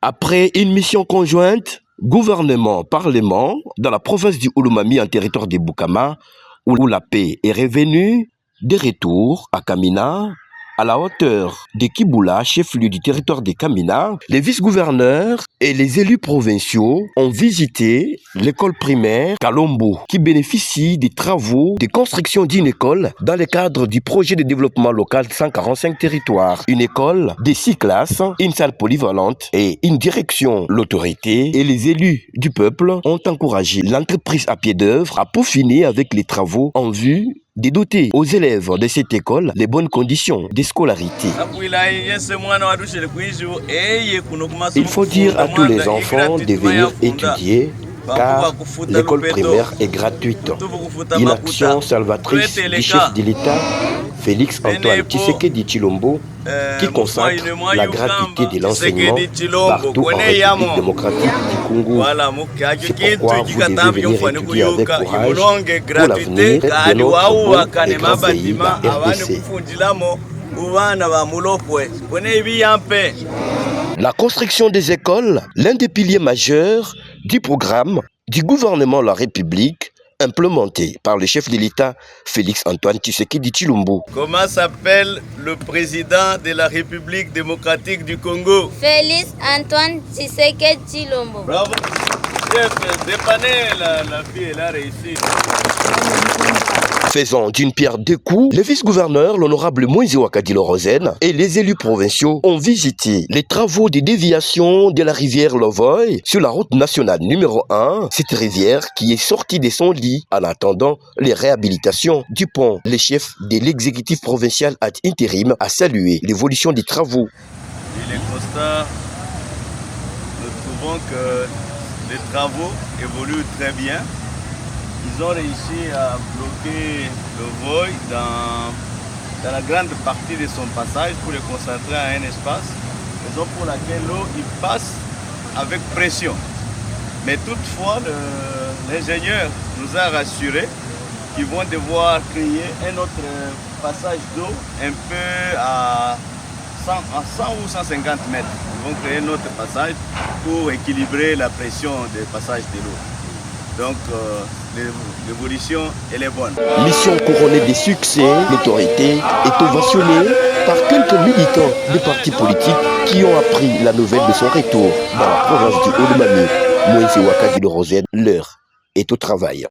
Après une mission conjointe, gouvernement-parlement, dans la province du Olomami en territoire de Boukama, où la paix est revenue, de retour à Kamina, à la hauteur de Kiboula, chef-lieu du territoire de Kamina, les vice-gouverneurs et les élus provinciaux ont visité l'école primaire Kalombo, qui bénéficie des travaux de construction d'une école dans le cadre du projet de développement local 145 territoires. Une école de 6 classes, une salle polyvalente et une direction. L'autorité et les élus du peuple ont encouragé l'entreprise à pied d'œuvre à peaufiner avec les travaux en vue de doter aux élèves de cette école les bonnes conditions de scolarité. Il faut dire à tous les enfants de venir étudier car l'école primaire est gratuite. Une action salvatrice du chef de l'État, Félix Antoine Tshisekedi Tshilombo, qui consacre la gratuité de l'enseignement partout en République démocratique du Congo. C'est pourquoi vous devez venir étudier avec courage pour l'avenir de notre beau et grand pays, la RDC. La construction des écoles, l'un des piliers majeurs du programme du gouvernement de la République, implémenté par le chef de l'État, Félix Antoine Tshisekedi Tshilombo. Comment s'appelle le président de la République démocratique du Congo? Félix Antoine Tshisekedi Tshilombo. Bravo. Chef, dépannez la fille, elle a réussi. Faisant d'une pierre deux coups, le vice-gouverneur, l'honorable Moïse Wakadilo Rosen, et les élus provinciaux ont visité les travaux de déviation de la rivière Lovoy sur la route nationale numéro 1, cette rivière qui est sortie de son lit en attendant les réhabilitations du pont. Le chef de l'exécutif provincial ad intérim a salué l'évolution des travaux. Et les constats, nous trouvons que les travaux évoluent très bien. Ils ont réussi à bloquer le Voy dans la grande partie de son passage pour le concentrer à un espace, raison pour laquelle l'eau passe avec pression. Mais toutefois, l'ingénieur nous a rassuré qu'ils vont devoir créer un autre passage d'eau un peu à 100 ou 150 mètres. Ils vont créer un autre passage pour équilibrer la pression du passage de l'eau. Donc, l'évolution, elle est bonne. Mission couronnée de succès, l'autorité est ovationnée par quelques militants des partis politiques qui ont appris la nouvelle de son retour dans la province du Olomami. Moïse Wakadilo Rosen, l'heure est au travail.